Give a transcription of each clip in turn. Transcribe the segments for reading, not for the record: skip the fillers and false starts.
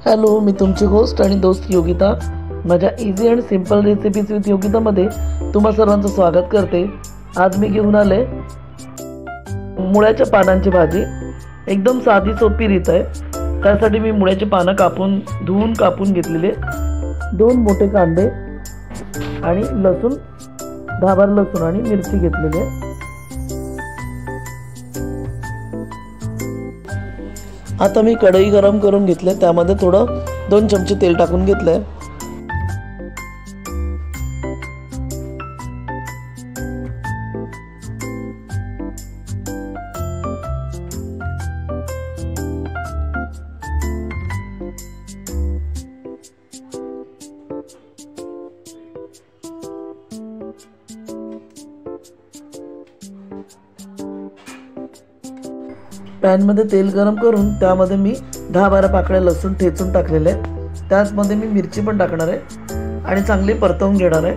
Hello, मी तुमची host आणि दोस्त योगिता. माझ्या easy and simple recipes with योगितामध्ये तुम्हा सर्वांचं स्वागत करते. आज मी घेऊन आले मुळ्याच्या पानांची भाजी. एकदम साधी सोपी रीत आहे. त्यासाठी मी मुळ्याची पानं धुवून कापून घेतलेले, 2 मोठे कांदे आणि लसूण, 10-12 लसूण आणि मिरची घेतलेली आहे. आता मी कढई गरम करून घेतले, त्यामध्ये थोडं 2 चमचे तेल टाकून घेतले. पॅनमध्ये तेल गरम करून त्यामध्ये मी 10-12 पाकळ्या लसूण ठेचून टाकलेले आहे. त्याचमध्ये मी मिरची पण टाकणार आहे आणि चांगली परतवून घेणार आहे.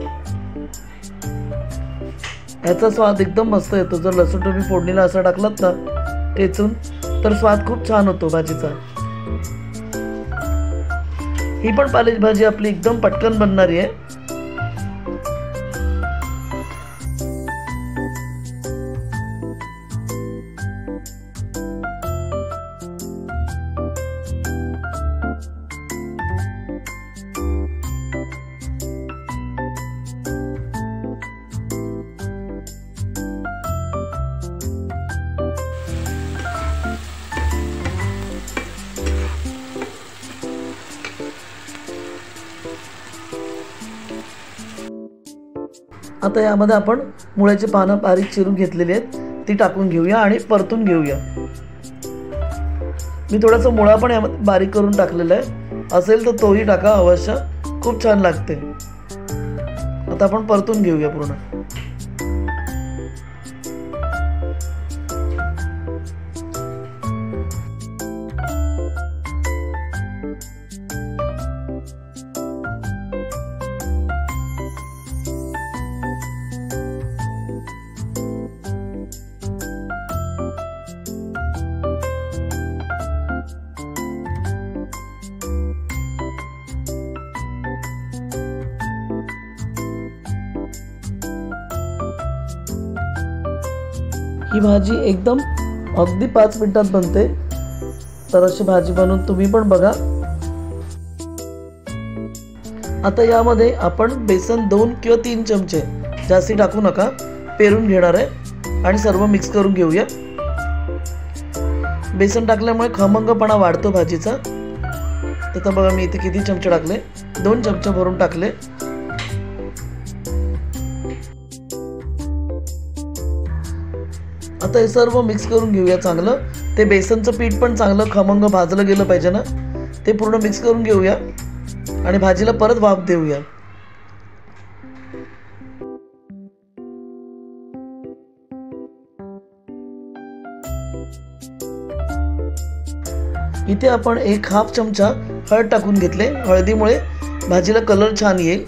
याचा स्वाद एकदम मस्त येतो. जर लसूण तुम्ही फोडणीला असा टाकलात ना ठेचून, तर स्वाद खूप छान होतो भाजीचा. ही पण पालेची भाजी आपली एकदम पटकन बनणारी आहे. आता यामध्ये आपण मुळ्याची पानं बारीक चिरून घेतलेली आहेत, ती टाकून घेऊया आणि परतून घेऊया. मी थोडासा मुळा पण यामध्ये बारीक करून टाकलेला आहे. असेल तर तोही टाका अवश्य, खूप छान लागते. आता आपण परतून घेऊया पूर्ण. ही भाजी एकदम अगदी 5 मिनिटात बनते. तर अशी भाजी बनवून तुम्ही पण बघा. आता यामध्ये आपण बेसन 2 किंवा 3 चमचे, जास्ती टाकू नका, पेरून घेणार आहे आणि सर्व मिक्स करून घेऊया. बेसन टाकल्यामुळे खमंगपणा वाढतो भाजीचा. तर बघा मी इथे किती चमचे टाकले, 2 चमचे भरून टाकले. आता हे सर्व मिक्स करून घेऊया चांगलं. ते बेसनचं पीठ पण चांगलं खमंग भाजलं गेलं पाहिजे ना, ते पूर्ण मिक्स करून घेऊया आणि भाजीला परत वाफ देऊया. इथे आपण 1/2 चमचा हळद टाकून घेतले. हळदीमुळे भाजीला कलर छान येईल.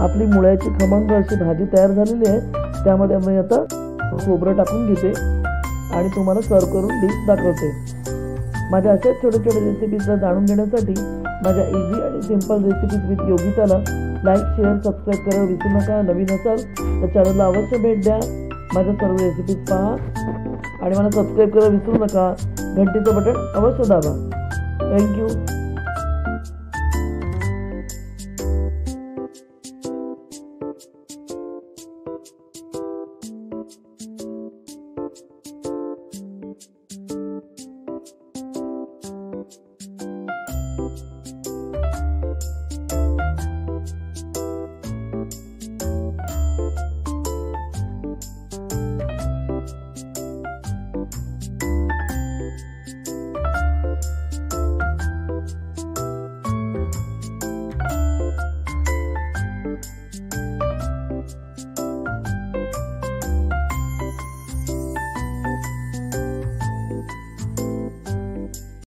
आपली मुळ्याची खमंग अशी भाजी तयार झालेली आहे. त्यामध्ये मी आता खोबरं टाकून घेते आणि तुम्हाला सर्व करून डिश दाखवते. माझ्या अशाच छोटे छोटे रेसिपीजला जाणून घेण्यासाठी माझ्या इझी आणि सिंपल रेसिपीज विथ योगिताला लाईक, शेअर, सबस्क्राईब करायला विसरू नका. नवीन असाल तर चॅनलला अवश्य भेट द्या. माझ्या सर्व रेसिपीज पहा आणि मला सबस्क्राईब करायला विसरू नका. घंटीचं बटन अवश्य दाबा. थँक्यू.